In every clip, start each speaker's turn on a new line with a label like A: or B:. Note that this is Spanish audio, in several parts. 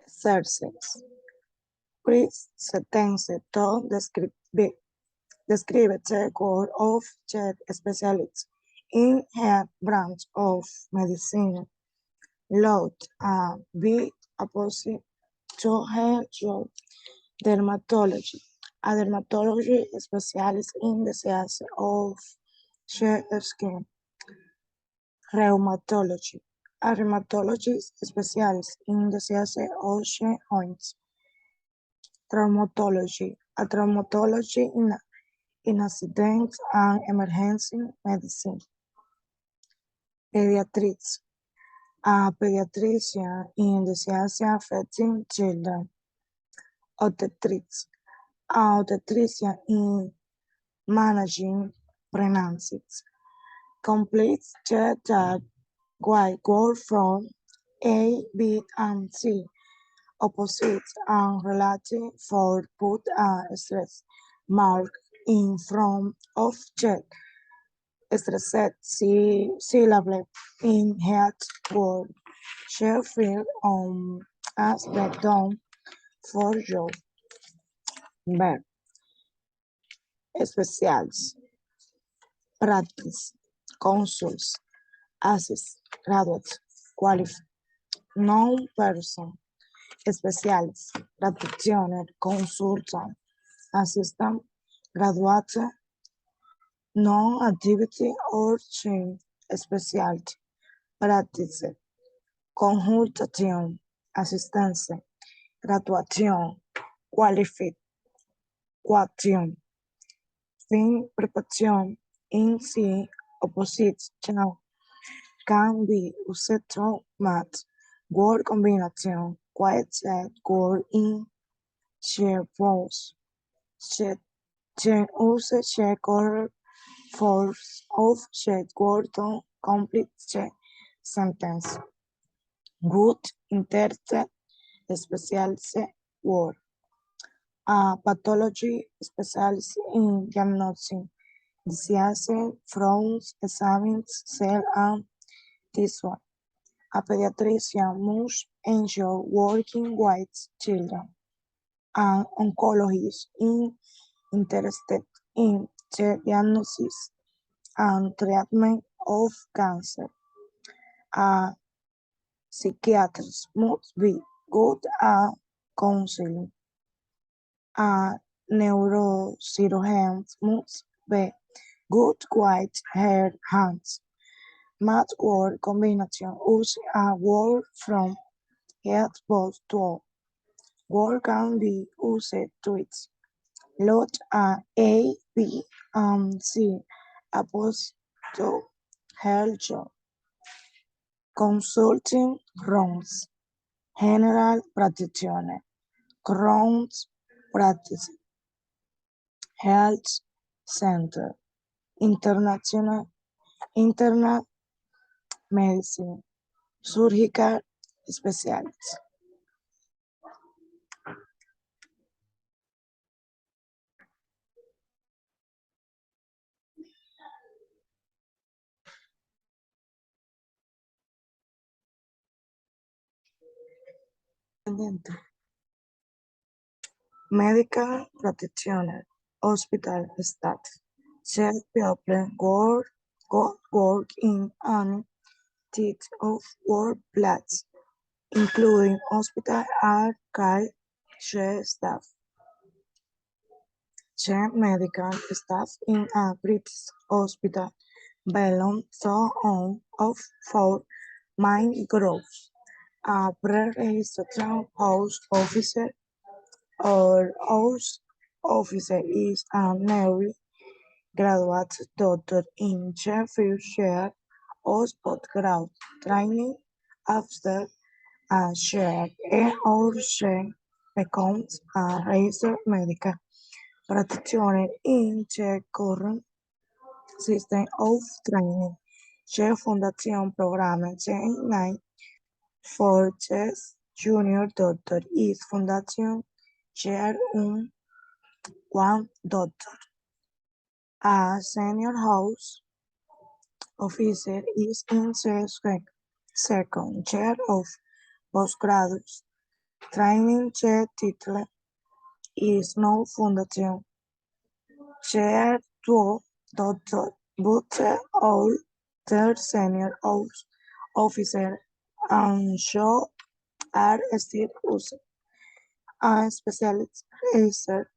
A: exercise. Chris sentence to describe the work of the specialists in her branch of medicine. Load be opposite to her job, dermatology. A dermatology specialist in the science of the skin. Rheumatology. A rheumatologist specialist in the science of the joints. Traumatology. A traumatology in accidents and emergency medicine. Pediatrics. A pediatrician in the science affecting children. Obstetrics. A obstetrician in managing pregnancies. Completes that white word from A, B, and C. Opposites and relative for put a stress mark in front of check. Stressed syllable in head word. Sheffield as background for your verb. Specials. Practice. Consuls. Assist. Graduate. Qualified. Non-person. Specialists. Practitioner. Consultant. Assistant. Graduate. Non-activity or change. Specialty. Practice. Consultación. Asistencia. Graduación. Qualificación. Fin. Preparación. In sí. Opposite. Channel. Can be used to match. Word combination. Quiet set. Word in. Share pose. Use share color force of shade word to complete the sentence. Good interpret specialist word. A pathology specialist in diagnosing diseases from examines, cell and tissue. A pediatrician must enjoy working with children. An oncologist is interested in the diagnosis and treatment of cancer. A psychiatrist must be good at counseling. A neurosurgeon must be good with her hands. Match word combination use a word from head both to word can be used twice. Load A, B, and C opposed to her job. Consulting rooms. General practitioner. Crohn's practice. Health center. Internal medicine. Surgical specialist. Medical practitioner. Hospital staff. Chef people work in an teeth of workplace, including hospital archive staff. Chief medical staff in a British hospital belong to one of four main groups. A pre-registration house officer or house officer is a newly graduate doctor in Sheffield or postgraduate training after a share or she becomes a registered medical practitioner in the current system of training. The Foundation Program G9 for the Junior Doctor is Foundation Year 1 Doctor. A Senior House Officer is in the second year of postgraduate Training che title is no fundación. Chair tuo doctor, but all third senior officer and show are still used. A specialist research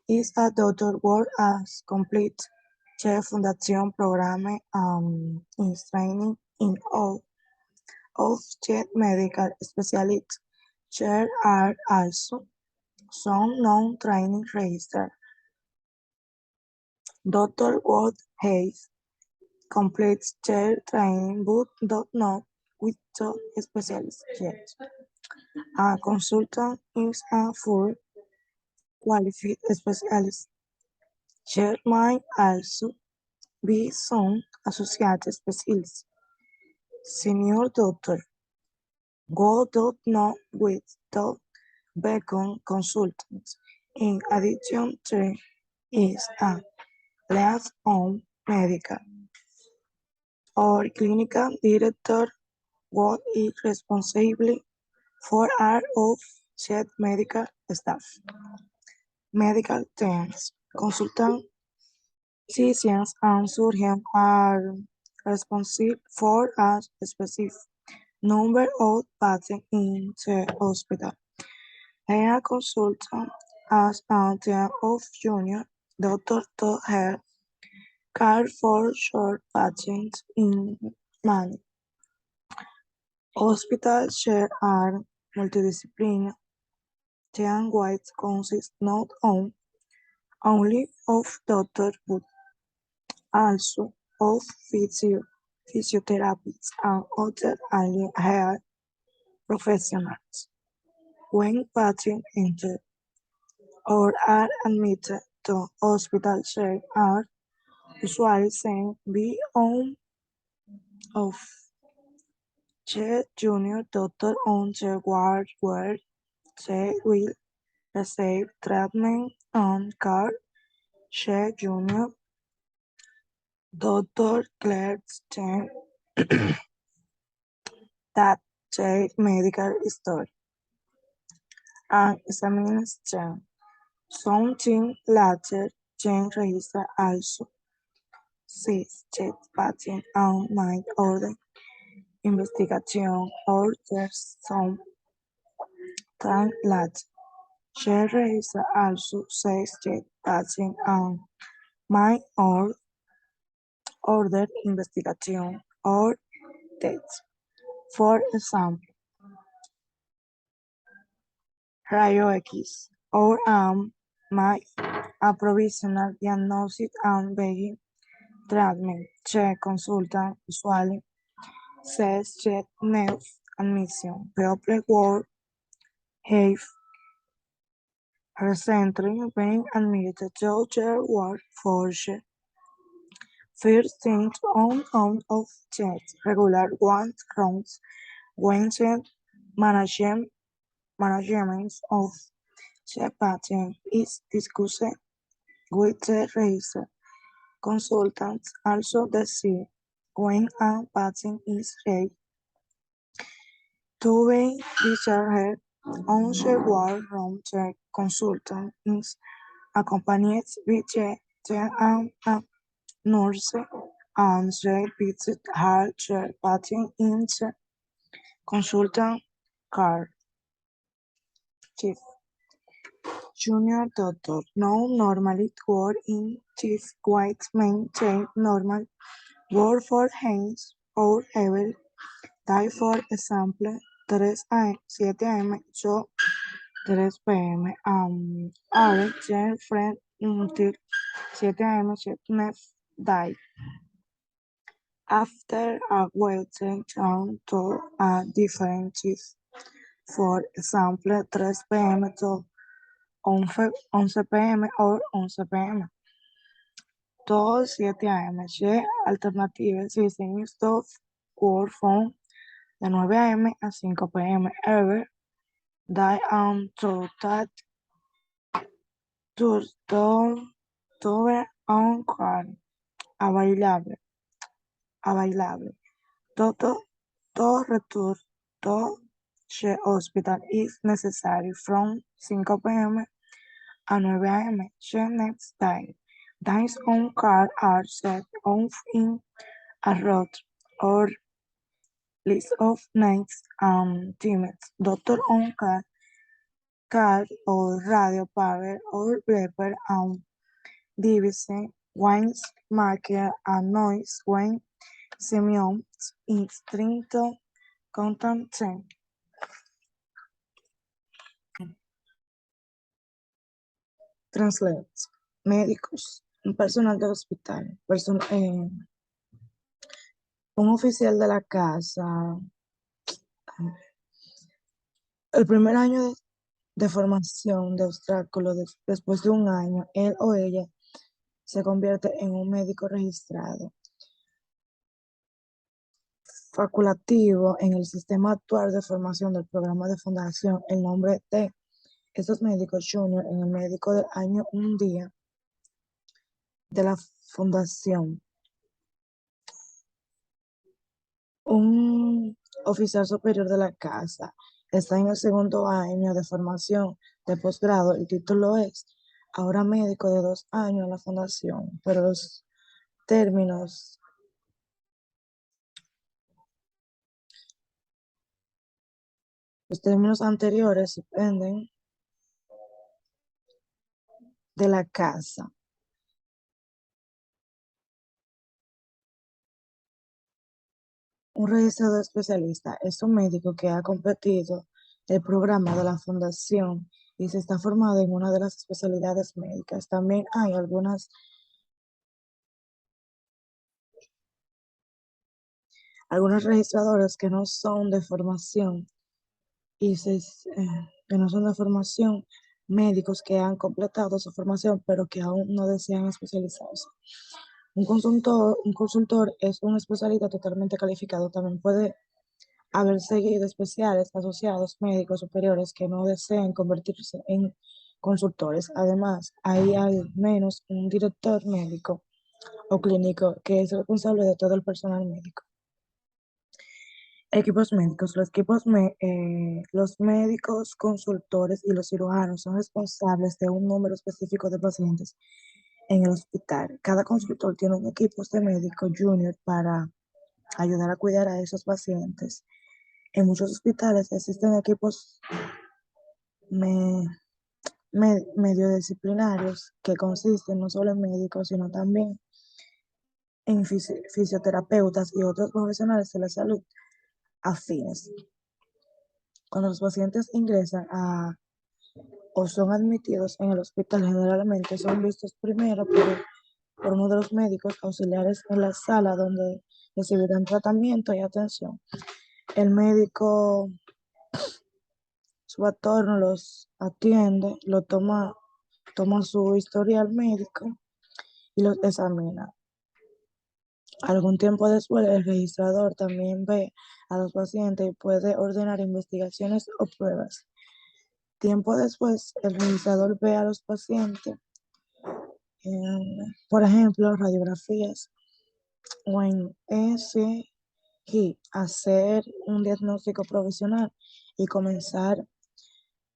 A: is a doctor work as complete. Che fundación programa is training in all of the medical specialists. There are also some non-training registered. Doctor Wood Hayes completes their training but does not with the specialist yet. A consultant is a full qualified specialist. There might also be some associate specialists. Senior doctor go does not with the become consultants. In addition, there is a lead-on medical or clinical director what is responsible for all of said medical staff. Medical teams, consultant physicians and surgeons are responsible for a specific number of patients in the hospital. A consultant as a team of junior doctors to help care for short patients in many hospitals share are multidisciplinary. Team wide consists not only of doctors but also of physiotherapists and other allied health professionals. When patients enter or are admitted to hospital, they are usually sent by one of the junior doctors on the ward where they will receive treatment and care. The junior doctor clears them that their medical history and examines them. Something later, Jane register also sees the patient and might order investigation or there's some time later. She register also says the patient and might order investigation or death. For example, rayo X or might a provisional diagnosis and begin treatment. The consultant usually says check news admission. People work have recently been admitted to their workforce. First things on of checks, regular one rounds, Wednesday management of the patient is discussed with the research consultants. Also decide when a patient is ready to be discharged on the ward room. The consultant is accompanied by a nurse and the visit her the patient in the consultant car. Chief Junior Doctor now normally work in Chief White maintain normal work for Haynes or Evel die for example 7 a.m. yo 3 p.m. Are their friend until 7 a.m. Nef die. After a waiting down to a different shift, for example 3 p.m. to 11 p.m. or 11 p.m. to 7 a.m. The alternative systems of work from de 9 a.m. a 5 p.m. Ever die to that to on call available available. Todo return to the hospital is necessary from 5 p.m. and 9 a.m. the next day. Days on card are set off in a route or list of names and teams. Doctor on card or radio power or paper and división, wines, marker and noise when Simeon instinto content. Translate. Médicos, un personal del hospital, un oficial de la casa. El primer año de formación de obstáculo, después de un año, él o ella se convierte en un médico registrado, facultativo en el sistema actual de formación del programa de fundación. El nombre de estos médicos junior en el médico del año un día de la fundación. Un oficial superior de la casa está en el segundo año de formación de posgrado. El título es ahora médico de 2 años en la fundación, pero términos, los términos anteriores dependen de la casa. Un registrador especialista es un médico que ha competido el programa de la fundación y se está formado en una de las especialidades médicas. También hay algunos registradores que no son de formación y que no son de formación, médicos que han completado su formación pero que aún no desean especializarse. Un consultor es un especialista totalmente calificado. También puede haber seguido especiales asociados médicos superiores que no desean convertirse en consultores. Además, hay al menos un director médico o clínico que es responsable de todo el personal médico. Equipos médicos. Los médicos, consultores y los cirujanos son responsables de un número específico de pacientes en el hospital. Cada consultor tiene un equipo de médico junior para ayudar a cuidar a esos pacientes. En muchos hospitales existen equipos me- medio disciplinarios que consisten no solo en médicos, sino también en fisioterapeutas y otros profesionales de la salud afines. Cuando los pacientes ingresan o son admitidos en el hospital, generalmente son vistos primero por uno de los médicos auxiliares en la sala donde recibirán tratamiento y atención. El médico subalterno los atiende, toma su historial médico y los examina. Algún tiempo después, el registrador también ve a los pacientes y puede ordenar investigaciones o pruebas. Tiempo después, el registrador ve a los pacientes, por ejemplo, radiografías o en ECG, hacer un diagnóstico provisional y comenzar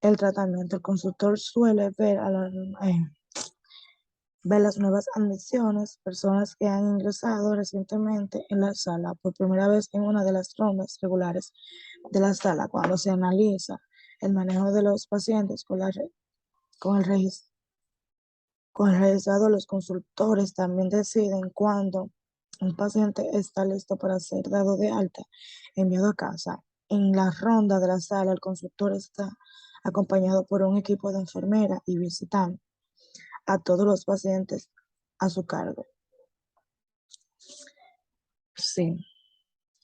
A: el tratamiento. El consultor suele ver las nuevas admisiones, personas que han ingresado recientemente en la sala por primera vez en una de las rondas regulares de la sala. Cuando se analiza el manejo de los pacientes con el registro. Con el registrador, los consultores también deciden cuándo un paciente está listo para ser dado de alta, enviado a casa. En la ronda de la sala, el consultor está acompañado por un equipo de enfermeras y visitan a todos los pacientes a su cargo. Sí,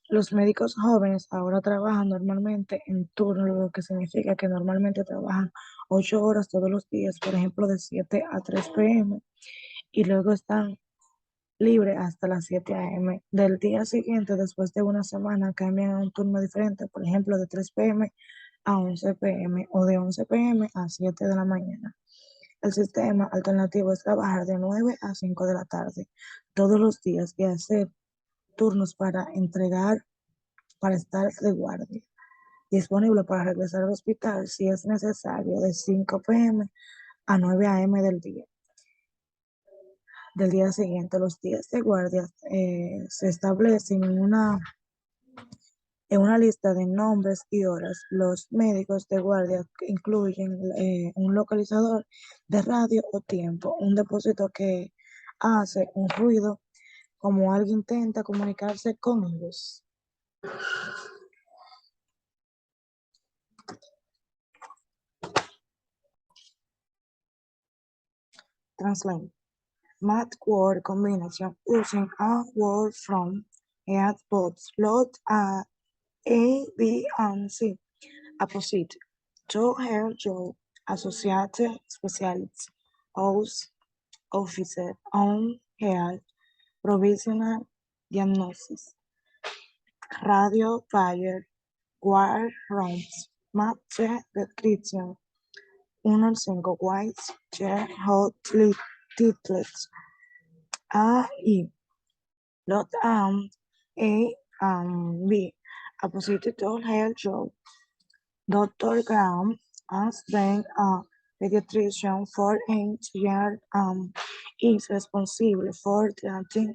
A: los médicos jóvenes ahora trabajan normalmente en turno, lo que significa que normalmente trabajan 8 horas todos los días, por ejemplo, de 7 a 3 p.m. y luego están libres hasta las 7 a.m. Del día siguiente, después de una semana, cambian a un turno diferente, por ejemplo, de 3 p.m. a 11 p.m. o de 11 p.m. a 7 de la mañana. El sistema alternativo es trabajar de 9 a 5 de la tarde todos los días y hacer turnos para estar de guardia. disponible para regresar al hospital si es necesario de 5 p.m. a 9 a.m. del día siguiente. Los días de guardia se establecen en una lista de nombres y horas. Los médicos de guardia incluyen un localizador de radio o tiempo, un depósito que hace un ruido como alguien intenta comunicarse con ellos. Translate. Math word combination using a word from head both slot A, B, and C. Opposite. To her job, associate specialist, house, officer, on health, provisional diagnosis, radio fire, wire rooms, map check description, 1 al 5 whites, chair, hot, titlets, A, E, lot A, B, opposite to health job, Doctor Graham has been a pediatrician for 8 years and is responsible for treating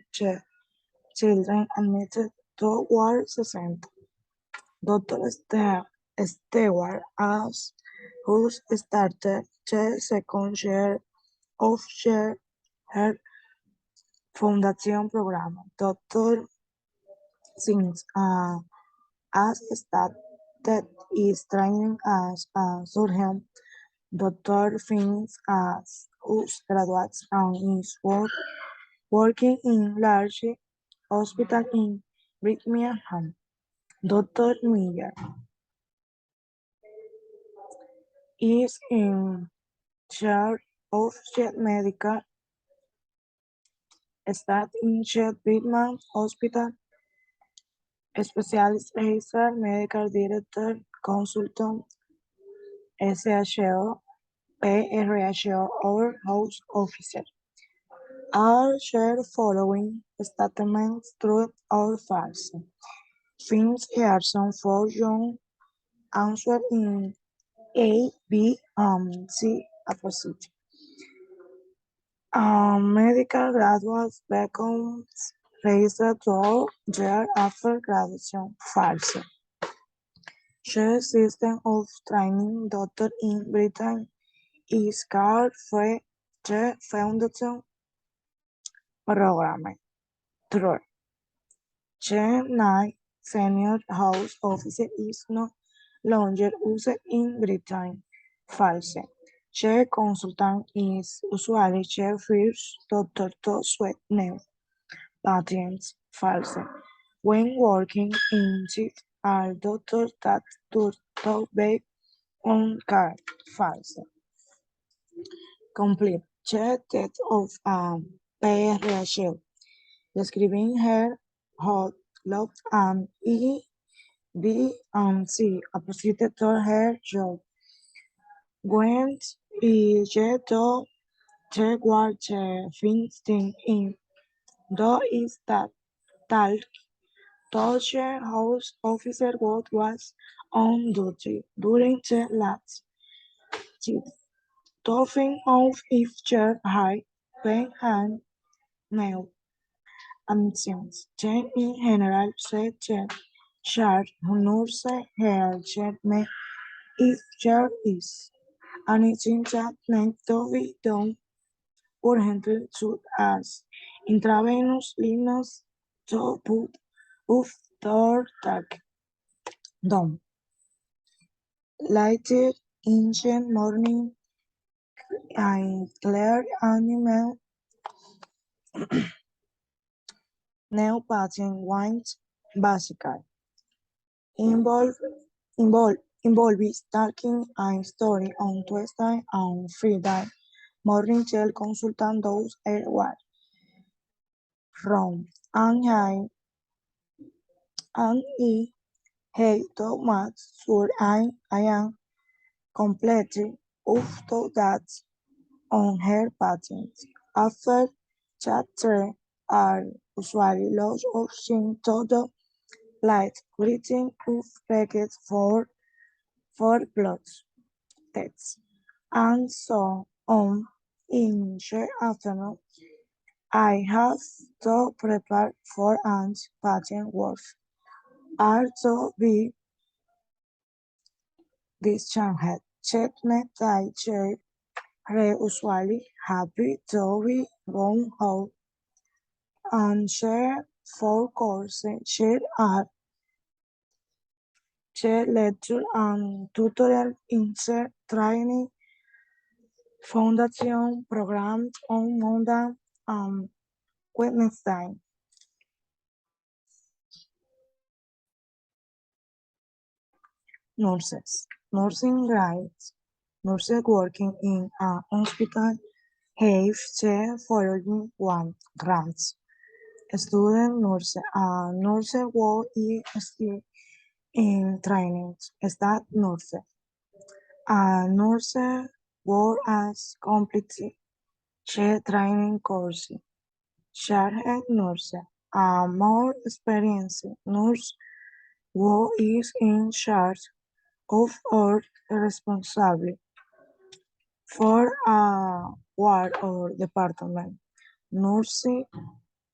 A: children admitted to Ward 60. Dr. Stewart as who started the second year of her foundation program. Dr. Sings has started is training as a surgeon. Dr. Finns as whose graduates and is working in large hospital in Birmingham. Dr. Miller is in charge of the medical staff in the Birmingham Hospital. Specialist register, medical director, consultant, SHO, PRHO, or house officer. Are shared following statements true or false. Finns Harrison for Young answer in A, B, C opposite. Medical graduates becomes registered 12 years after graduation. False. The system of training doctor in Britain is called the Foundation Program. True. The night senior house officer is no longer used in Britain. False. The consultant is usually the first doctor to sweat new patients. False. When working in shift, are doctors that do to be on call. False. Complete. The test of PRHO. Describing her hot, love, and E, B, and C. Opposite to her job. When is to check what the things in. Do is that tal Dodger House officer Wood was on duty during the last shift. Dolphin of if chair high, pen hand, nail, admissions. Jen in general said Jen. Chart nurse her chair me if chair is. Anything that needs to be done urgently such as intravenous linus to put of door tag down. Lighted ancient morning and clear animal nail pattern wines basical. Involve involve talking a story on Tuesday and Friday morning till consultant those airway from and I hey Thomas sur I am completely off to that on her patents. After chapter are usually lots of things todo like greeting of records for for blood tests, and so on. In the afternoon, I have to prepare for and patient work. Also be discharged. Checkmate I chair usually happy to be gone out and share four courses, share art, share lecture and tutorial, insert training, foundation programs on Monday and Wednesday. Nurses. Nursing grades. Nurses working in a hospital have the following one grants. Student nurse. Nurse work is still in training. Staff nurse. Nurse work as complete the training course. Charge nurse. A more experienced nurse who is in charge of or responsible for a ward or department. Nursing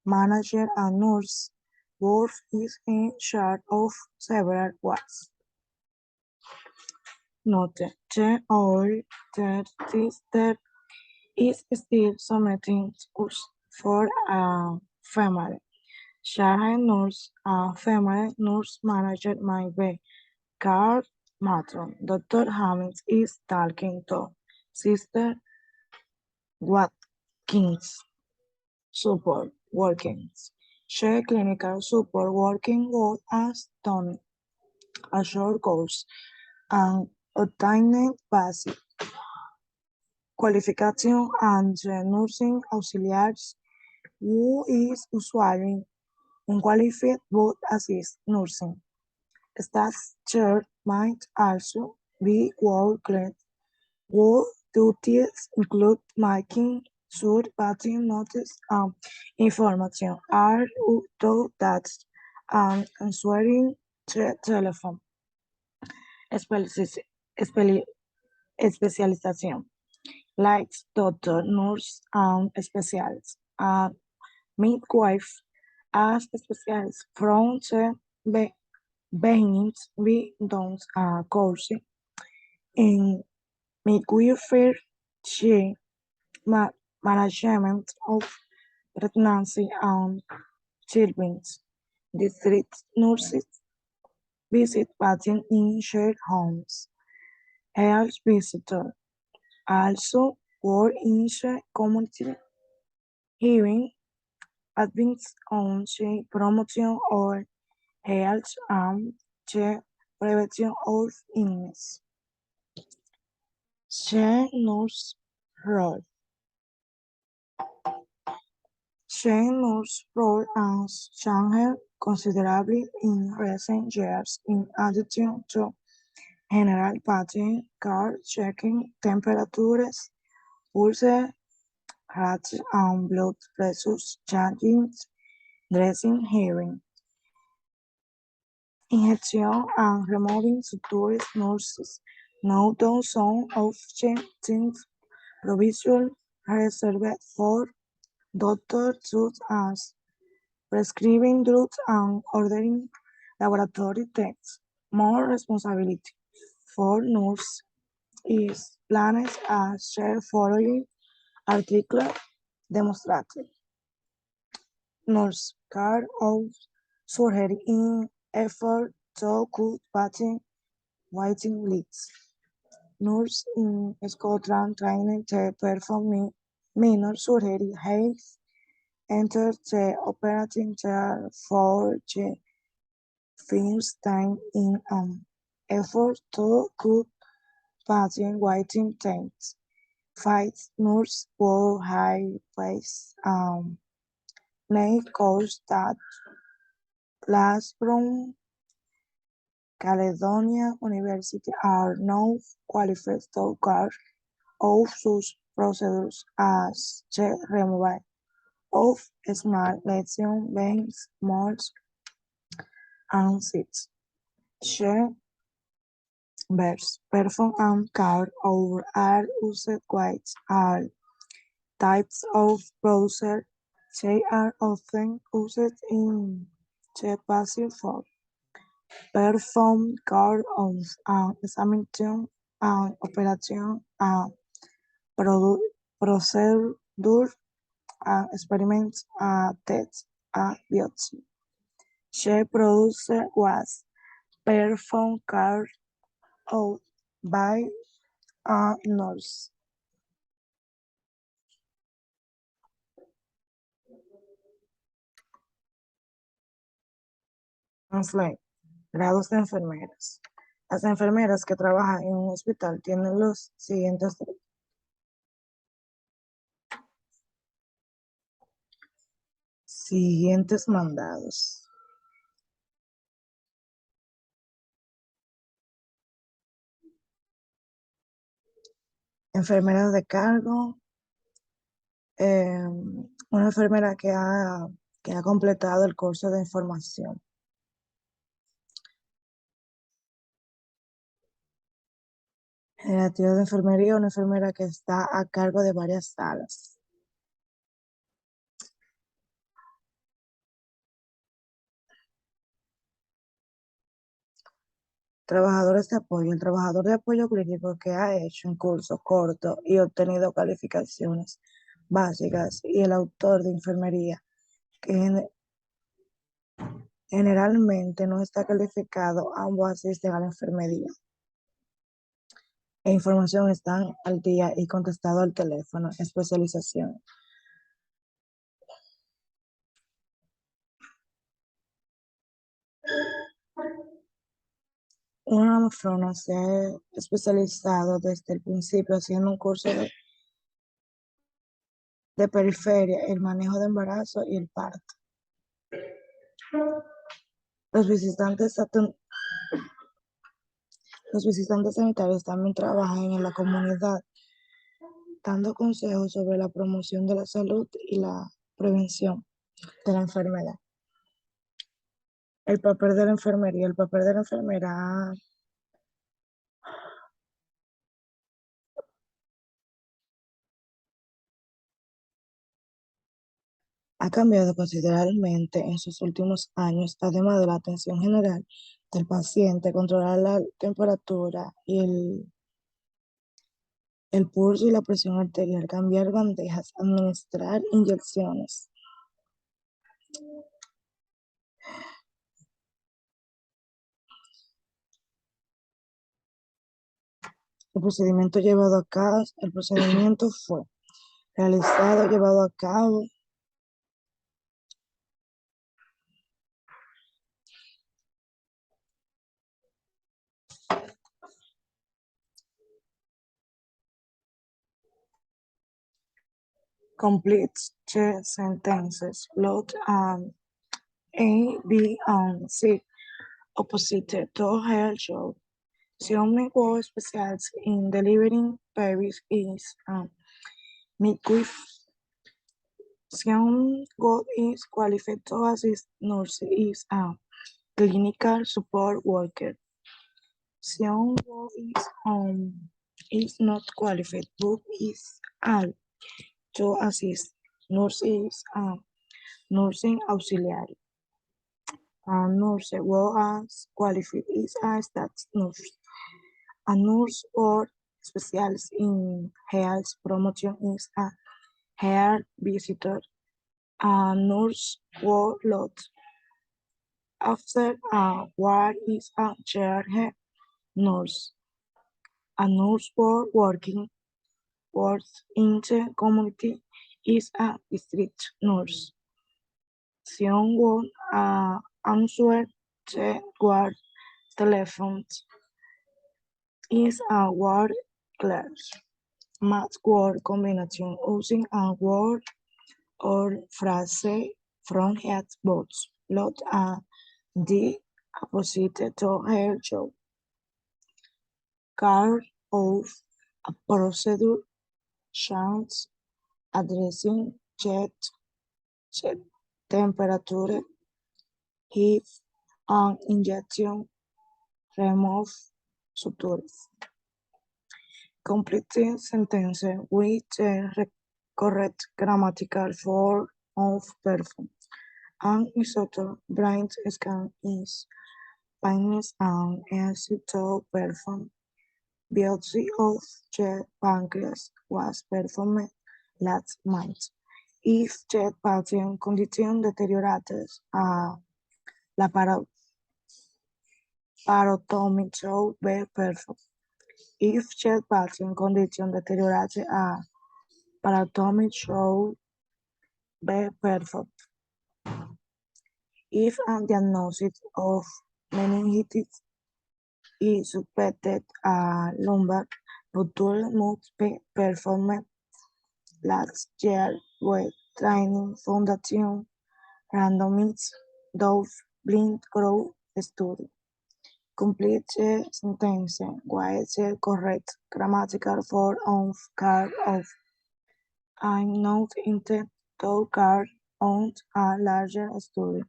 A: manager and nurse both is in charge of several wards. Note: the old sister is still submitting us for a family. Sharing nurse, a family nurse manager might be Carl matron. Dr. Hamilton is talking to Sister Watkins. Support workings. Share clinical support working with as Tony. A short course and obtaining basic qualification and nursing auxiliaries who is usually unqualified but assist nursing. Staff chair might also be worked. Work duties include making sure patient notes and information are to that and answering the telephone. Especializ- espeli- Specialization like doctor, nurse, and specialists. Midwife as specialists from the beginnings we done a course in midwifery, ma- management of pregnancy and childbirth. District nurses visit patients in shared homes. Health visitors also work in the community, giving advice on the promotion of health and the prevention of illness. The nurse role. The nurse role has changed considerably in recent years in addition to general patient care, checking temperatures, pulse rates and blood pressures, changing dressing, hearing injection and removing sutures. Nurses now do some of the things previously reserved for doctors such as prescribing drugs and ordering laboratory tests. More responsibility for nurses is planned as shared following article demonstrated. Nurse care of surgery in effort to cut patient waiting lists. Nurse in Scotland trained to perform minor surgery have entered the operating theatre for the first time in an effort to cut patient waiting times. Five nurses were high-paced night course that class from Caledonia University are now qualified to guard of such procedures as the removal of small lesions, veins, molds, and cysts. The Verbs perform and carry over are used quite all types of browser. They are often used in the passive form. Perform carry out an examination, an operation, a procedure, an experiment, a test, a biopsy. The producer was performed carried out by a nurse. Translate. Grados de enfermeras. Las enfermeras que trabajan en un hospital tienen los siguientes mandados. Enfermera de cargo, una enfermera que ha completado el curso de información. Generativa de enfermería, una enfermera que está a cargo de varias salas. Trabajadores de apoyo. El trabajador de apoyo clínico que ha hecho un curso corto y obtenido calificaciones básicas y el autor de enfermería que generalmente no está calificado, ambos asisten a la enfermería. E información están al día y contestado al teléfono. Especialización. Una matrona se ha especializado desde el principio haciendo un curso de periferia, el manejo de embarazo y el parto. Los visitantes, los visitantes sanitarios también trabajan en la comunidad, dando consejos sobre la promoción de la salud y la prevención de la enfermedad. El papel de la enfermería. El papel de la enfermera ha cambiado considerablemente en sus últimos años, además de la atención general del paciente, controlar la temperatura y el pulso y la presión arterial, cambiar bandejas, administrar inyecciones. El procedimiento fue realizado, llevado a cabo complete the sentences. Load A, B, and C opposite to her job. The only work specialist in delivering babies is midwife. Some God is qualified to assist nurse is a clinical support worker. Some God is not qualified but is all to assist nurse is a nursing auxiliary. A nurse was qualified is a staff nurse. A nurse or specialist in health promotion is a health visitor. A nurse or lot after a ward is a chair head nurse. A nurse or working works in the community is a district nurse. Someone answer the ward telephone is a ward clerk. Match word combination using a word or phrase from headboards. Lot a the opposite to her job. Card of a procedure, chance, addressing, check, temperature, heat, an injection, remove, sutures. Complete the sentence with the correct grammatical form of perform. An isotope brain scan is painless and easy to perform. Biopsy of the pancreas was performed last month. If the patient condition deteriorates, la parotomy should be performed. If the patient condition deteriorates, parotomy should be performed. If a diagnosis of meningitis is suspected, a lumbar puncture must be performed. Last year, with Training Foundation randomized double-blind group study. Complete the sentence with the correct grammatical form of care of. I'm not intended to carry on a larger study.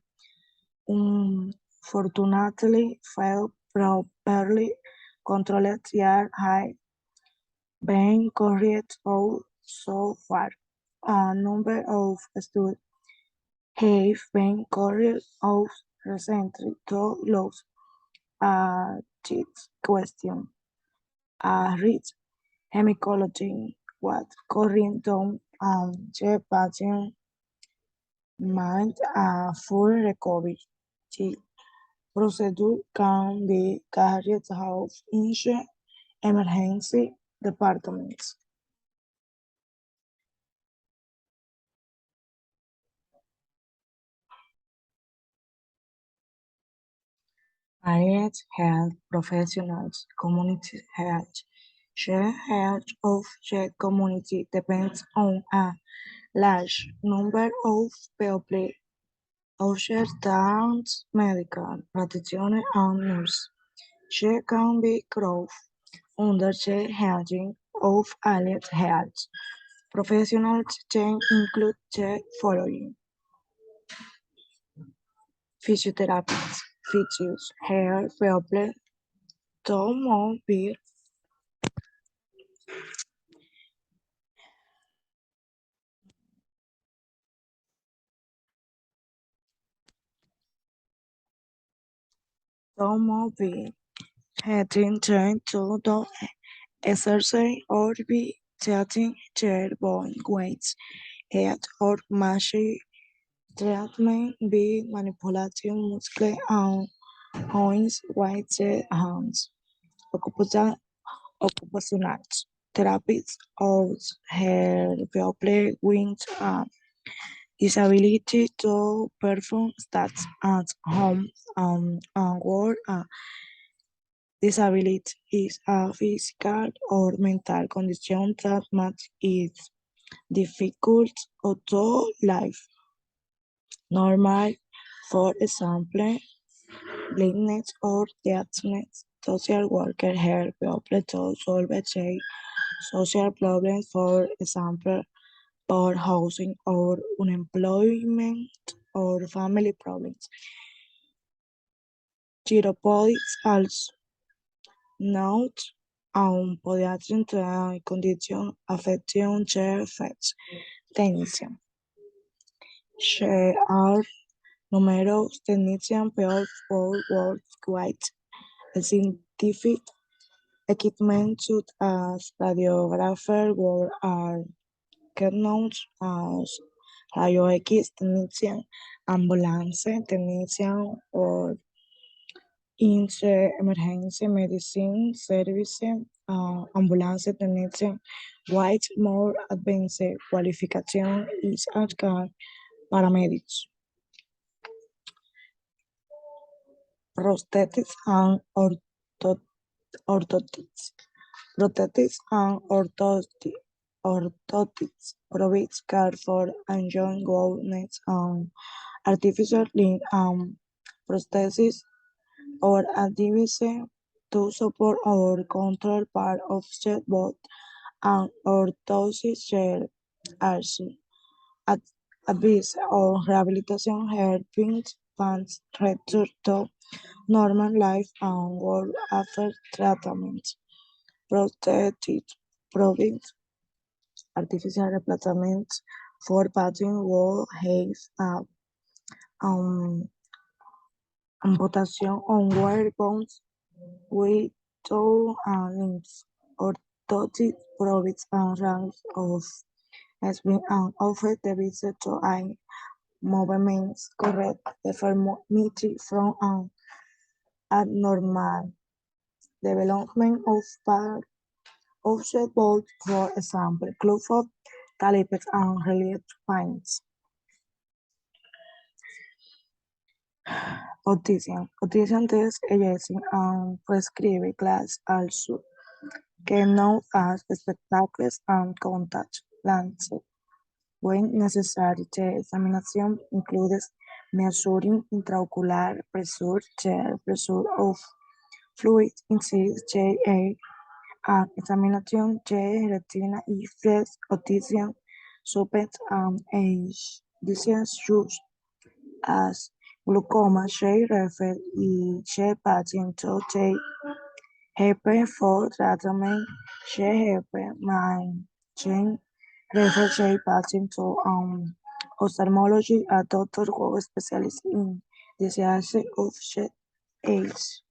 A: Unfortunately, failed properly controlled yet have been carried out so far. A number of studies have been carried out recently to look at this question. A rich hemicology was carried on the patient mind a full recovery. The procedure can be carried out in the emergency departments. Allied health professionals, community health. The health of the community depends on a large number of people, doctors, medical practitioners, and nurses. They can be grouped under the heading of allied health professionals. They include the following: physiotherapists, physios, hair people, automobile automobile heading trained to do exercise or be taking their body weights, head or machine treatment be manipulating muscle and joints with the hands. Occupational therapists of help people with a disability to perform tasks at home and work. Disability is a physical or mental condition that makes it difficult to live normal. For example, blindness or deafness. Social workers help people to solve their social problems, for example, poor housing or unemployment or family problems. Chiropodics also note un podiatrin trae condition affection chair fetch technician. There are numerous technicians paid for worldwide. Scientific equipment such as radiographer work are known as rayo X technician, ambulance technician, or in the emergency medicine service, ambulance technician. With more advanced qualification is as paramedics, prosthetics and orthotics. Prosthetics and orthotics provide care for enjoying wellness and artificial limb prosthesis or a device to support or control part of the body and orthosis share also. At advice or rehabilitation helping funds return to normal life and work after treatment. Protected province artificial replacement for patient who has um, amputation on wearables with toe and limbs. Orthotic province and ranks of has been offered the visit to eye movements correct deformity from an abnormal development of part offset both, for example, club calipers and relief pines. Autism test agency and prescribe class also, que known as spectacles and contact lenses. When necessary, the examination includes measuring intraocular pressure, the pressure of fluid inside the eye, and examination the retina if fresh autism subject age. Disease use as glaucoma se refer y se paciente te help for treatment se help my chain refer se patient to ophthalmology a doctor who specialist in disease of the age.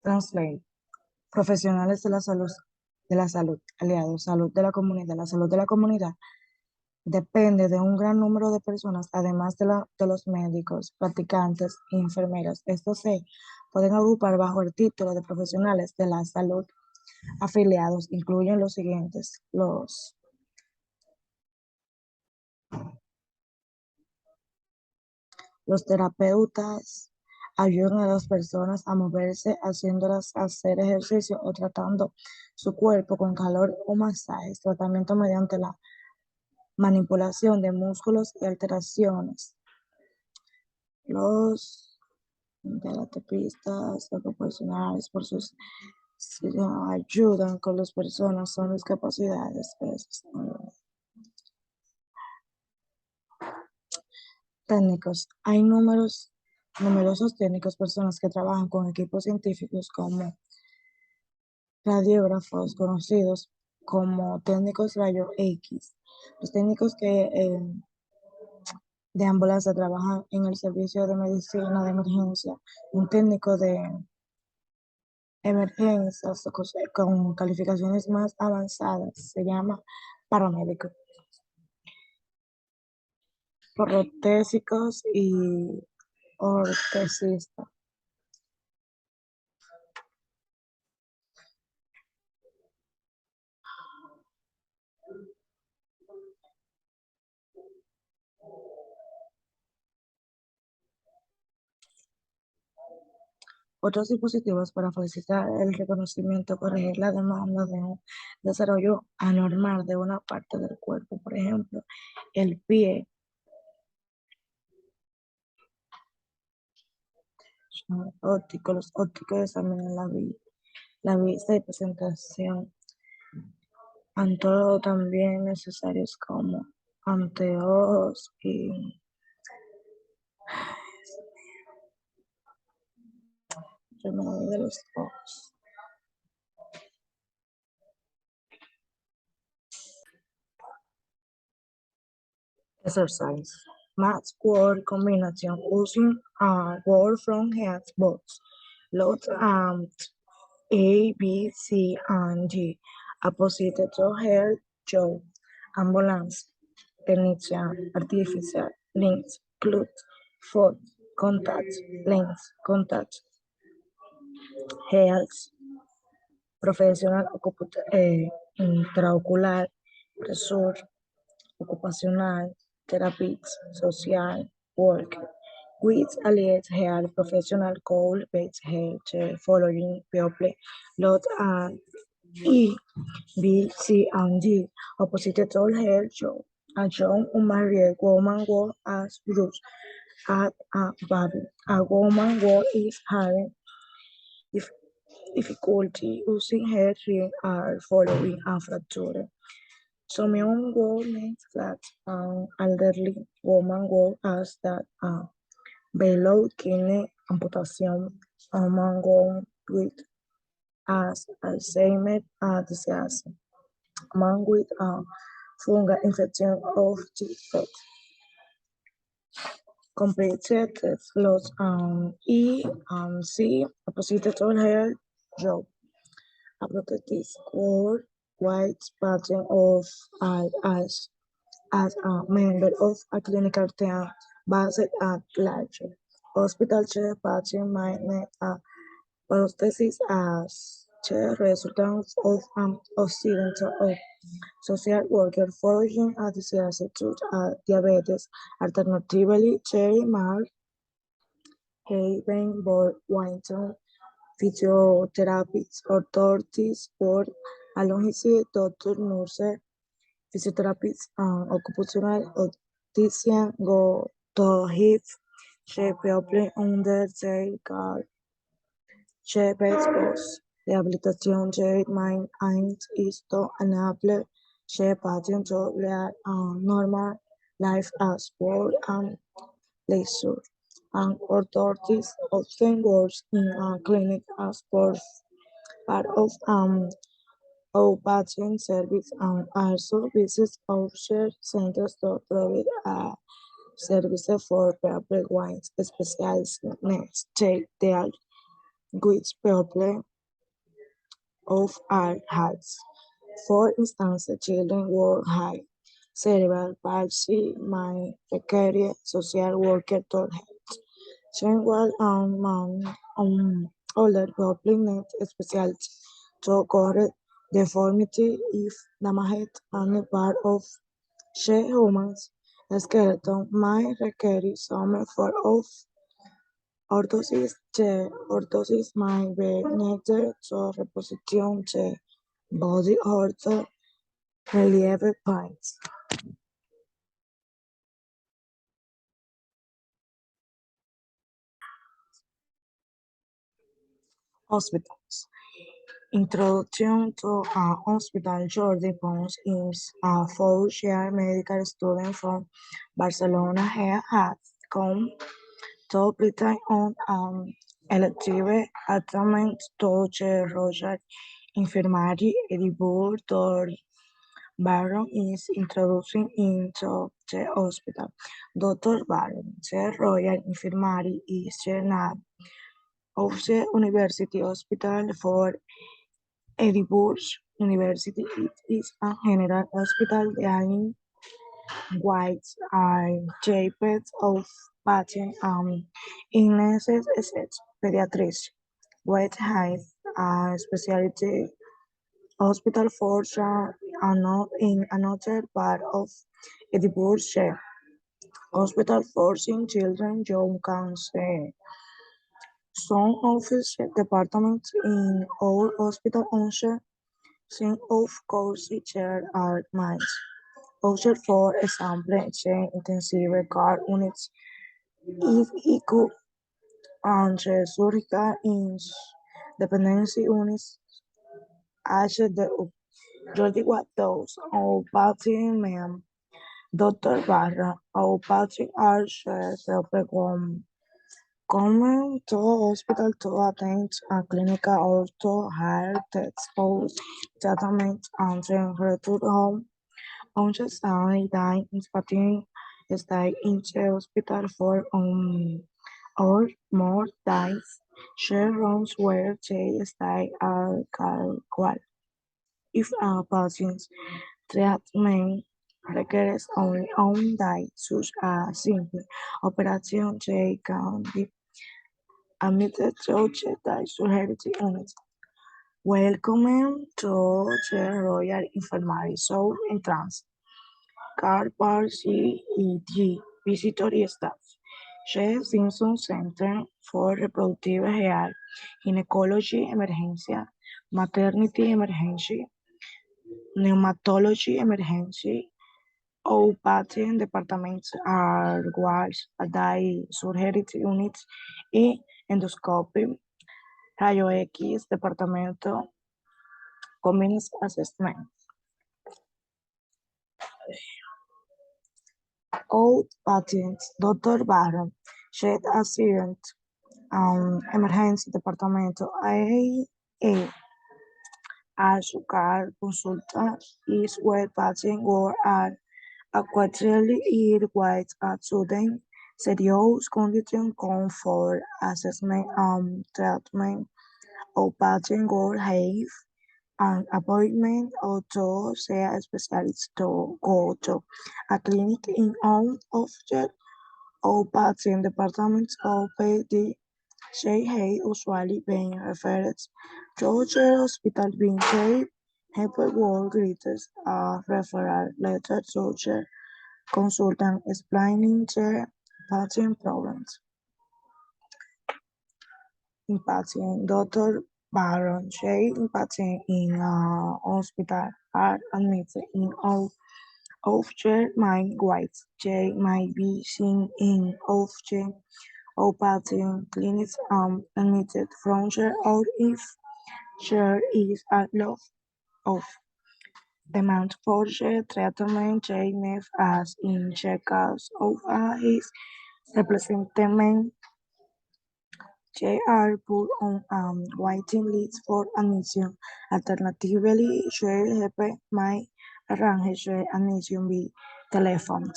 A: Translate. Profesionales de la salud, aliados, salud de la comunidad. La salud de la comunidad depende de un gran número de personas, además de los médicos, practicantes y enfermeros. Estos se pueden agrupar bajo el título de profesionales de la salud. Afiliados incluyen los siguientes: los terapeutas ayudan a las personas a moverse, haciéndolas hacer ejercicio o tratando su cuerpo con calor o masajes, tratamiento mediante la manipulación de músculos y alteraciones. Los terapistas proporcionales por sus ayudan con las personas con discapacidades. Técnicos. Hay numerosos técnicos, personas que trabajan con equipos científicos como radiógrafos conocidos como técnicos rayo X. Los técnicos que de ambulancia trabajan en el servicio de medicina de emergencia. Un técnico de emergencias con calificaciones más avanzadas se llama paramédico. Protésicos y ortesistas. Otros dispositivos para facilitar el reconocimiento, corregir la demanda de un desarrollo anormal de una parte del cuerpo, por ejemplo, el pie, son ópticos, los ópticos examinan la vista y presentación, ante también necesarios como anteojos y remover de los ojos. Exercise. Math word combination using a word from head box. Lots A, B, C, and D. Opposite to head job. Ambulance. Technician. Artificial. Links. Clue. Foot. Contact. Lens. Contact. Health. Professional. Intraocular. Pressure. Ocupacional, therapy, social, work, with allied health professional goal-based health following people, lot and E, B, C, and D, opposite all health show. A young unmarried woman was as Bruce at a baby. A woman was is having difficulty using her ring are following a fracture. Someone will need that an elderly woman will ask that below kidney amputation, a man will with as Alzheimer disease, a man with a fungal infection of the fat. Completed loss E and C opposite to her job. A protective core white pattern of eyes as a member of a clinical team based at large. Hospital chair patient might need a prosthesis as chair result of an accident of social worker following a disease to diabetes. Alternatively, Cherry Mark, Haven, Winton, physiotherapists, orthotists, or alongside doctor, nurse, physiotherapists, and occupational optician go to have she people under their care. She boss. Rehabilitación de mind aims is to enable she patients to lead a normal life as work and leisure. And authorities often works in a clinic as part of outpatient service and also visits outshare centers to provide services for people with specialized needs. Take their which people of our heights. For instance, children with high cerebral palsy might require social worker to help. While older people need specialty to correct deformity if damaged any part of the human's skeleton might require some form of orthosis. The orthosis might be needed to reposition the body or to relieve pains. Hospitals. Introduction to a hospital. Jordi Pons is a fourth-year medical student from Barcelona. He has come to Britain on an elective assignment to the Royal Infirmary Edinburgh. Dr. Baron is introducing into the hospital. Dr. Baron, the Royal Infirmary is the name of the University Hospital for Edinburgh University. It is a general hospital dealing with a type of patient illnesses such as pediatrics. White has a specialty hospital for in another part of Edinburgh. Hospital for children, young cancer. Some of the departments in our hospital answer some of course share are mines. Also, for example, the intensive care units if equal and the surgical dependency units as the Jordi Watos or Patty Ma'am, Dr. Barra or Patty are separate coming to hospital to attend a clinical or to hire tests or treatment and then return home. On the side, die inspecting stay in the hospital for or more days. Share rooms where they stay are called. If a patient's treatment requires only one day, such as simple operation, they can be admitted to the surgery unit. Welcome to the Royal Infirmary South Entrance. Car Park CEG Visitor Staff. Shea Simpson Center for Reproductive Health, Gynecology Emergencia, Maternity Emergency, Neonatology Emergency, outpatient departments are wards, day surgery units, e endoscopy Rayo X, departamento, convenience assessment. All patients, Dr. Barron, shed accident, emergency, departamento, A, Azúcar, consulta, is where patients who are acutely ill with a sudden serious condition come for assessment and treatment, or patients who have an appointment or to see a specialist to go to a clinic in on object or patient departments of the they have usually been referred to the hospital being paid paperwork letters a referral letter to the consultant explaining the patient problems. In patient, Dr. Baron J. Patient in a hospital are admitted in all of their mind whites. They might be seen in of the or patient clinics admitted from there or if there is a lot of demand for the treatment, they may as in the case of his replacement, they are put on waiting list for admission. Alternatively, they help might arrange the admission by telephone.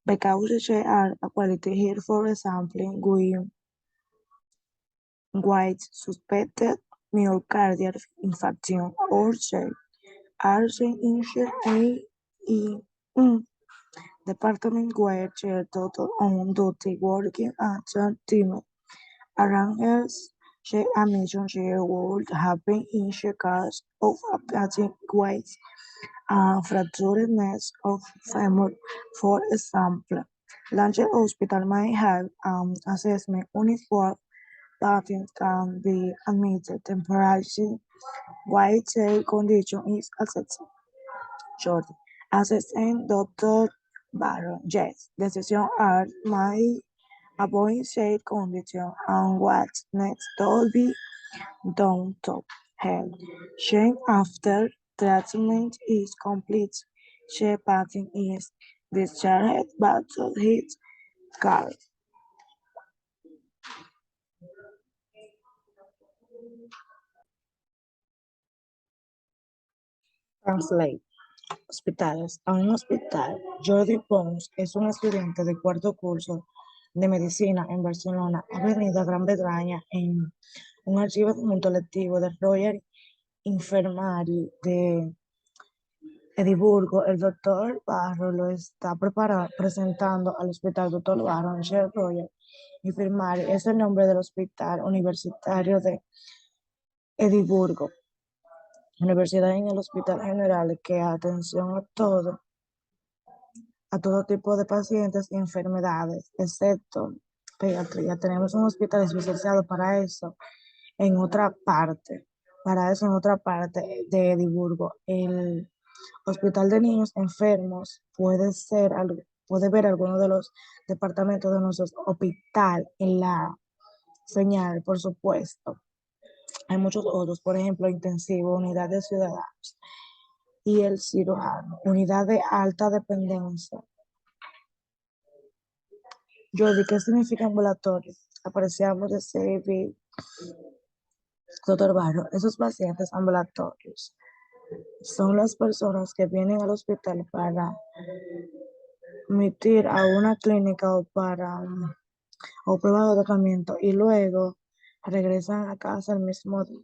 A: Because they are a quality here, for example, with suspected myocardial infarction or say arsen injured in department where the total on duty working at the time arranges the admission would happen in the case of a patient with a fractured neck of femur, for example. Lancet Hospital might have assessment unit for patients can be admitted temporarily while their condition is assessed. Short. Assessment Dr. Baron. Yes, decisions are made about said condition and what next to be done to help. Shame after treatment is complete. The patient is discharged back to his car. Translate. Hospitales. A un hospital, Jordi Pons es un estudiante de cuarto curso de medicina en Barcelona, ha venido a Gran Bretaña en un archivamiento lectivo de Royal Infirmary de Edimburgo. El doctor Barro lo está presentando al hospital Doctor Barro en Royal Infirmary. Es el nombre del hospital universitario de Edimburgo. Universidad en el Hospital General que atención a todo tipo de pacientes y enfermedades, excepto pediatría. Tenemos un hospital especializado para eso en otra parte de Edimburgo. El hospital de niños enfermos puede ver algunos de los departamentos de nuestro hospital en la señal, por supuesto. Hay muchos otros, por ejemplo, intensivo, unidad de ciudadanos y el cirujano, unidad de alta dependencia. Jordi, ¿qué significa ambulatorio? Apreciamos de servir, doctor Barro. Esos pacientes ambulatorios son las personas que vienen al hospital para admitir a una clínica o para o prueba de tratamiento y luego regresan a casa el mismo día.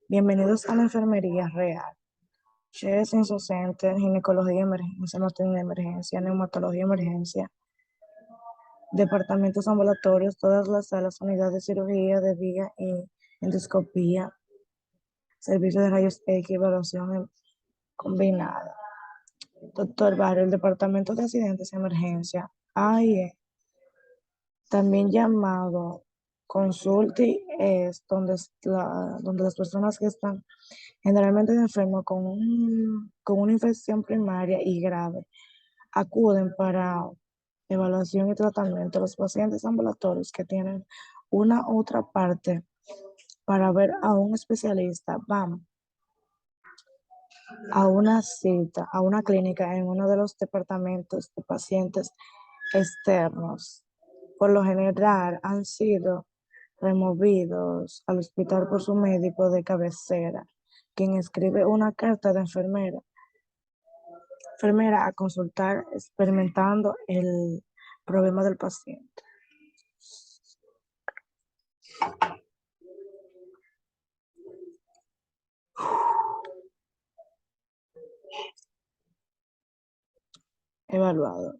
A: Bienvenidos a la enfermería real. Chefs en su center, ginecología, emergencia, maternidad, emergencia, neumatología, emergencia, departamentos ambulatorios, todas las salas, unidades de cirugía de día y endoscopía, servicio de rayos X, evaluación combinada. Doctor Barrio, el departamento de accidentes y emergencia, AIE, también llamado consulti, es donde las personas que están generalmente enfermas con una infección primaria y grave acuden para evaluación y tratamiento. Los pacientes ambulatorios que tienen una otra parte para ver a un especialista van a una cita, a una clínica en uno de los departamentos de pacientes externos. Por lo general han sido removidos al hospital por su médico de cabecera, quien escribe una carta de enfermera a consultar experimentando el problema del paciente. Evaluado.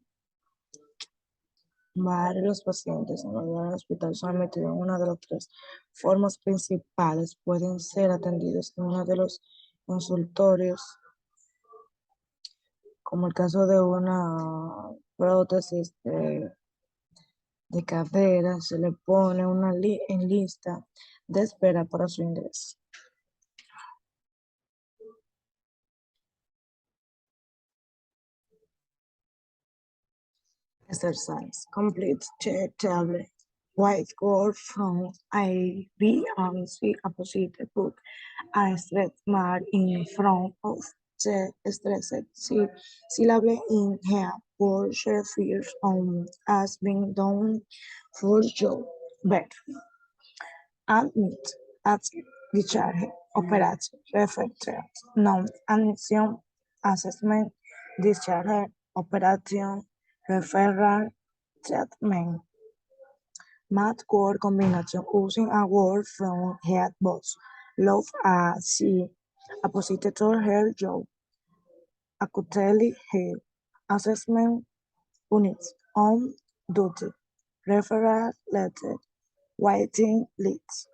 A: Varios pacientes en el hospital solamente en una de las tres formas principales pueden ser atendidos en uno de los consultorios, como el caso de una prótesis de cadera, se le pone en lista de espera para su ingreso. Exercise. Complete the table. White word from A, B, and C opposite book. A stretch mark in front of the stressed syllable in here. Word fears on has been done for your bed. Admit, ask, discharge, operate, reflector, non, admission, assessment, discharge, operation, referral, treatment. Math word combination using a word from head box. Love a C. Opposite to her job. Acutely here. Assessment units. On duty. Referral letter. Waiting list.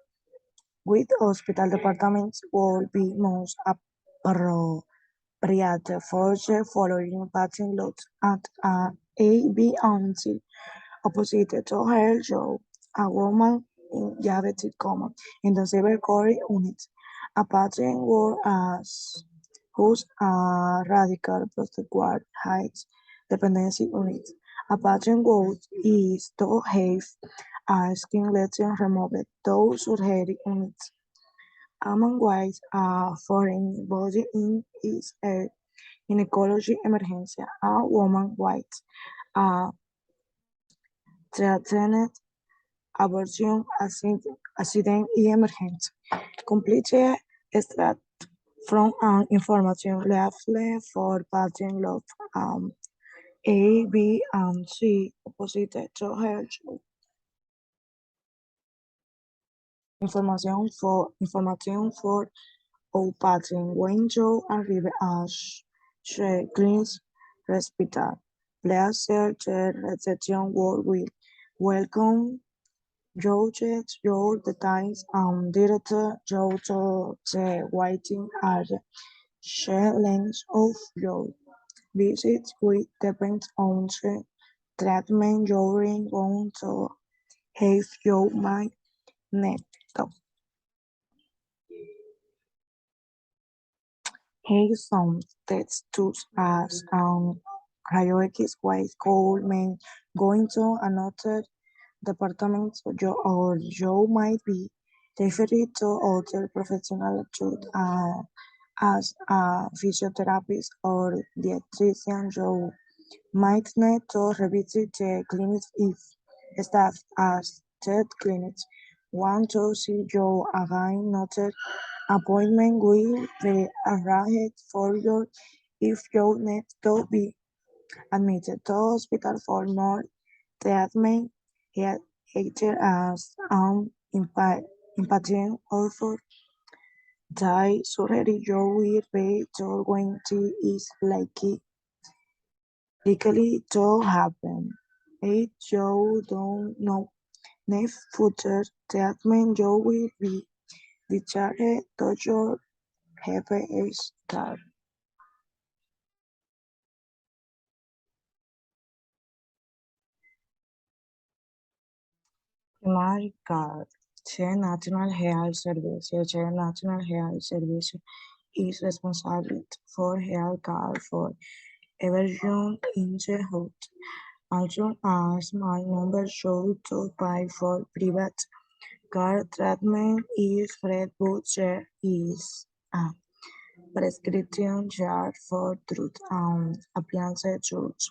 A: With hospital departments will be most appropriate for the following patient loads at A, B, and C. Opposite to her job, a woman in diabetic coma, intensive care unit. A patient whose radical prostatic height dependency unit. A patient goes is to have a skin lesion removed. Those surgery units. A man with a foreign body in is a gynecology emergency. A woman with a threatened abortion accident y emergency. Complete extract from an information left for patient love A, B, and C opposite to her. Information for all patient when you arrive at the clinic hospital. Please search the reception word will welcome you check your details and direct you to the waiting area. The length of your visit will depend on the treatment you're going to have. You might need to have some tests as hierarchies white cold mean going to another department or you might be referred to other professionals as a physiotherapist or dietitian. You might need to revisit the clinic if staff at that clinic want to see you again. Another appointment will be arranged for you if you need to be admitted to hospital for more treatment, either as an inpatient or for die surgery. You will be told when it is likely to happen. If you don't know need further treatment, you will be discharged to your happy start. Primary care. The National Health Service. The National Health Service is responsible for health care for everyone in the household. Also, a small number should to pay for private car treatment if Fred Butcher is a prescription charge for truth appliance church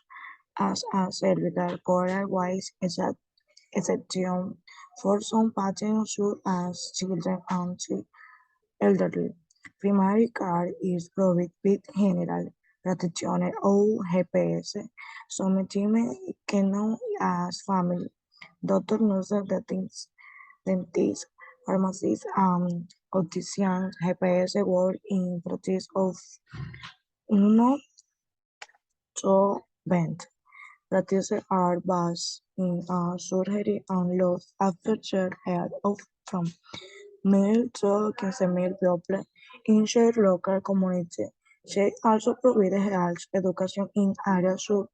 A: as a cervical coral wise exception for some patients such as children and elderly. Primary care is provided with general protezione o GPS, sometimes known as family, doctor, nurses, dentists, pharmacists, opticians, GPS work in practice of uno to 20. Practices are based in surgery and loss after health of from male to 15,000 people in their local community. She also provides health education in areas such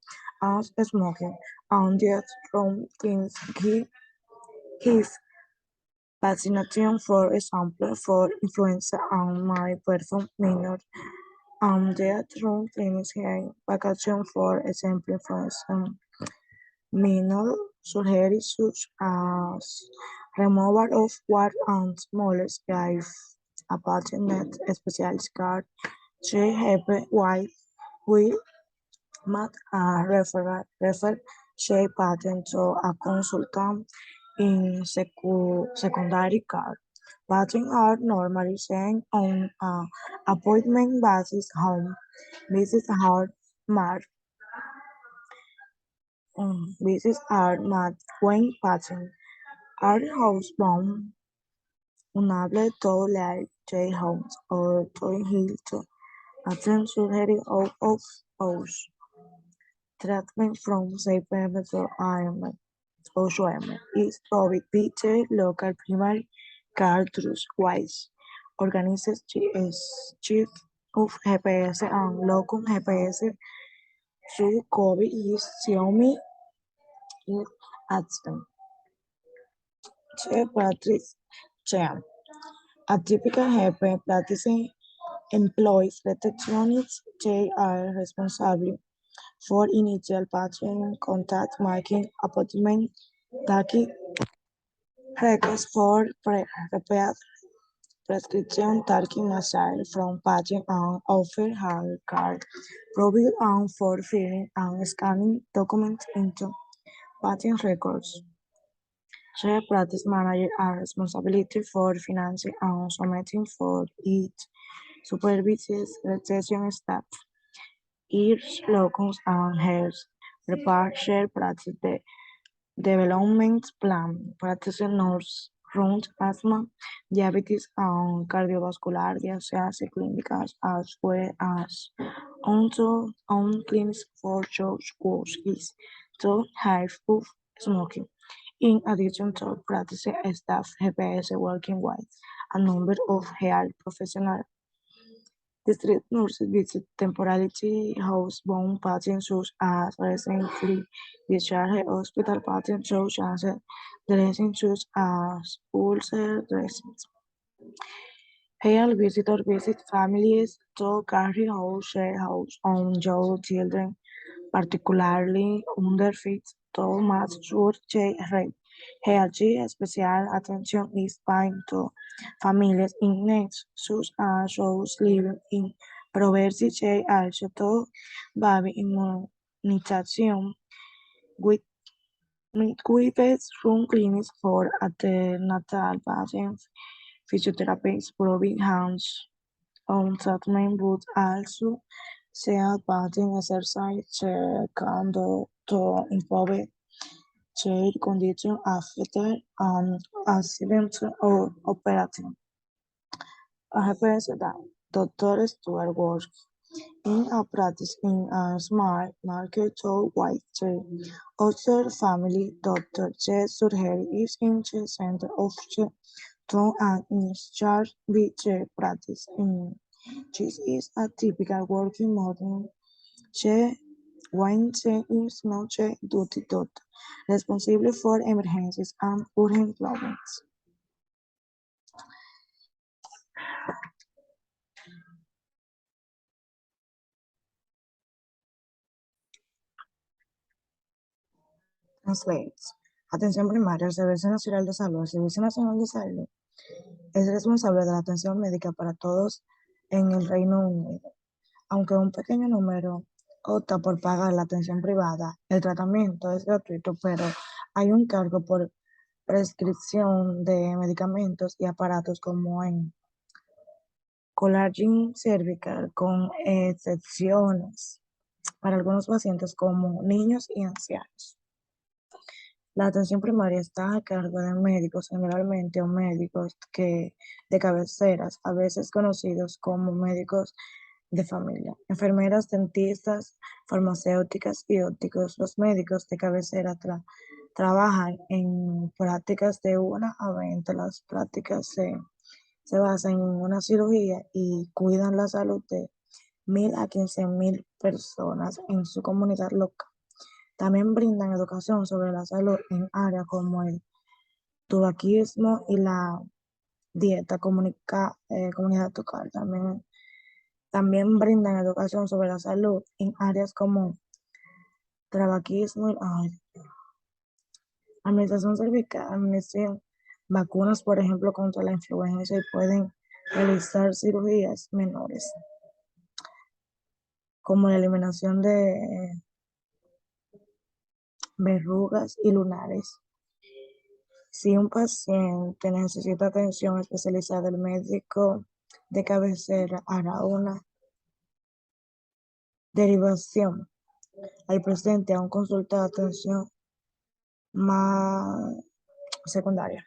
A: as smoking and death from things his fascination, for example, for influenza and my perform minor death from things vacation, for example, influenza minor surgery such as removal of wart and smaller if a patient needs a specialist card. She have white will make a refer she patient to a consultant in secondary care. Patients are normally sent on a appointment basis home. Visits are marked when patients are housebound, unable to leave their homes, or to heal to attend surgery out of hours. Treatment from CPM to IM OSM is provided by the local primary care trust wise organizes chief of GPS and local GPS through COVID is Xiaomi in accident. Che practice Chen. A typical HP practice employs receptionists. They are responsible for initial patient contact, making appointment, taking requests for repair prescription, taking aside from patient and offer health card, provide for filling and scanning documents into patient records. Chief practice managers are responsible for financing and submitting for each supervises reception staff. Each locums and health prepare shared practice development plan. Practice nurse runs asthma, diabetes, and cardiovascular disease clinics as well as on clinics for church workers to help with smoking. In addition to practice staff, GPS working with a number of health professionals. District nurses visit temporarily housebound patients such as recently discharged hospital patients such as dressing such as ulcer dressings. Health visitors visit families to carry out share house on young children, particularly under fifth to match sure they rate. Here, special attention is paid to families in need, such as those living in poverty. They also to baby immunization with midwives from clinics for antenatal patients. Physiotherapists provide hands-on treatment but also share patient exercise checando to improve their condition after accident or operation. I have that Dr. Stuart works in a practice in a small market to white tree. Other family doctor J surgery is in the center of the town and is charged with the practice in. This is a typical working model. She when she is not the duty doctor, responsible for emergencies and urgent problems. Translates. Atención primaria. El Servicio Nacional de Salud. El Servicio Nacional de Salud es responsable de la atención médica para todos en el Reino Unido. Aunque un pequeño número opta por pagar la atención privada, el tratamiento es gratuito, pero hay un cargo por prescripción de medicamentos y aparatos como en collagen cervical, con excepciones para algunos pacientes como niños y ancianos. La atención primaria está a cargo de médicos, generalmente o médicos de cabeceras, a veces conocidos como médicos de familia, enfermeras, dentistas, farmacéuticas y ópticos. Los médicos de cabecera trabajan en prácticas de 1 a 20. Las prácticas se basan en una cirugía y cuidan la salud de 1.000 a 15.000 personas en su comunidad local. También brindan educación sobre la salud en áreas como el tabaquismo y la dieta comunidad local. También brindan educación sobre la salud en áreas como tabaquismo y administración cervical, administran vacunas, por ejemplo, contra la influenza y pueden realizar cirugías menores, como la eliminación de verrugas y lunares. Si un paciente necesita atención especializada, el médico de cabecera hará una derivación al presente a un consulta de atención más secundaria.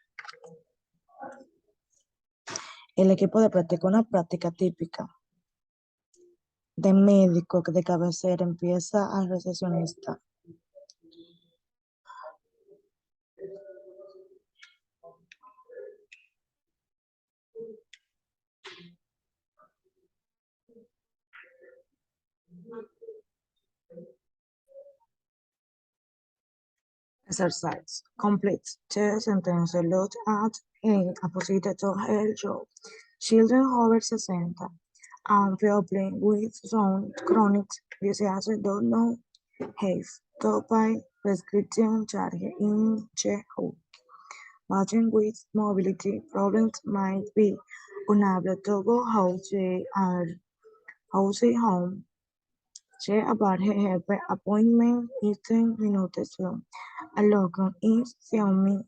A: El equipo de práctica, una práctica típica de médico de cabecera empieza al recepcionista. Exercise. Complete the sentence. Look at a positive to help you. Children over 60 and people with some chronic diseases don't know have to pay prescription charge in childhood. Children with mobility problems might be unable to go out they are housing home. Check about her appointment is 10 minutes long. A local in Xiaomi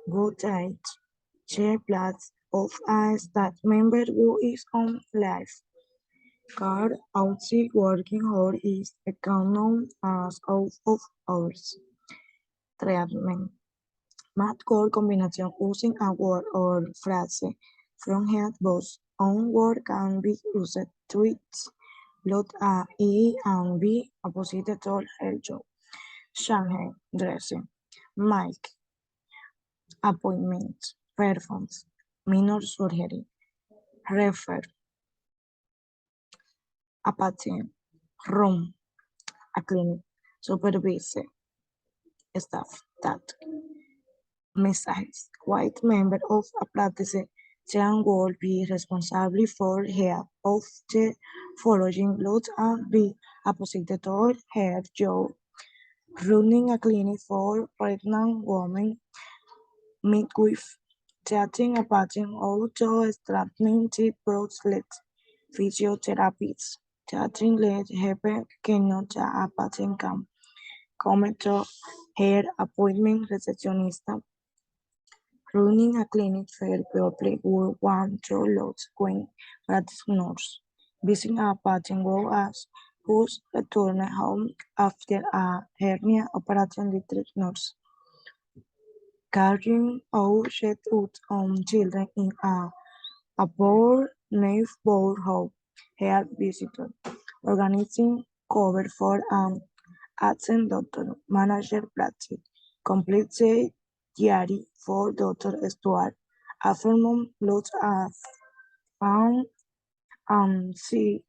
A: good date. Check plans of a staff member who is on leave. Card outside working hour is economy as out of hours. Treatment. Math core combination using a word or phrase from head both on word can be used tweets. Lot A, E, and B opposite to el job. Shanghai, dressing. Mike, appointment. Performs. Minor surgery. Refer. A patient. Room. A clinic. Supervise. Staff. That. Messages. White member of a practice Jean will be responsible for half of the following lots and be opposite to her job. Running a clinic for pregnant women, midwife, teaching a patient how to extracting the prostate, physiotherapists, teaching let help que no a patient can come to her appointment receptionista, running a clinic for people who want to lose weight, practice nurse, visiting a patient who has who's returned home after a hernia operation district nurse. Carrying out shots on children in a poor neighborhood health visitor, organizing cover for an absent doctor, manager practice, complete the diary for Dr. Stuart, afternoon lots of found and see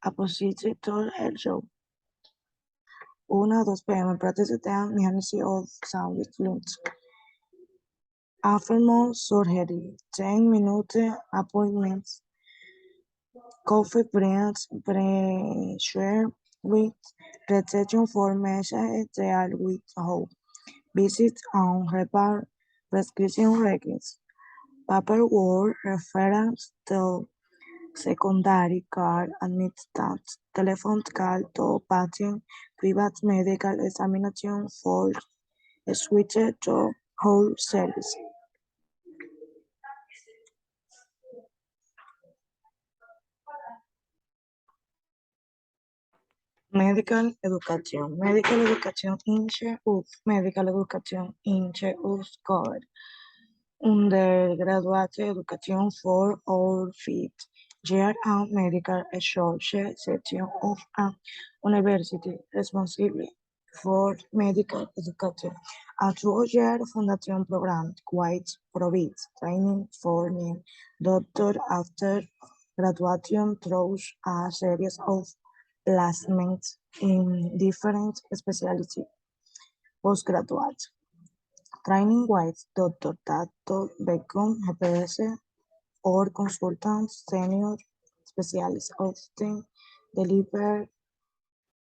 A: a positive to her job. 1-2 p.m. practice down Nancy of Sandwich Lunch. Afternoon surgery, 10 minute appointments, coffee breaks, pressure with reception for messages they are with hope. Visits on repair prescription records. Paperwork reference to secondary care administrations. Telephone call to patient. Private medical examination for switched to whole service. Medical education. Medical education includes medical education includes covered undergraduate education for all fifth year and medical associate section of an university responsible for medical education. A two-year foundation program which provides training for new doctors after graduation through a series of placements in different specialties. Postgraduate training with Dr. Tato Beckham, GPS, or consultants, senior specialists often deliver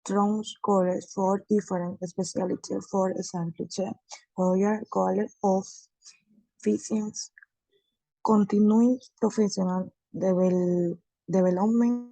A: training courses for different specialties, for example, the Royal College of Physicians, continuing professional development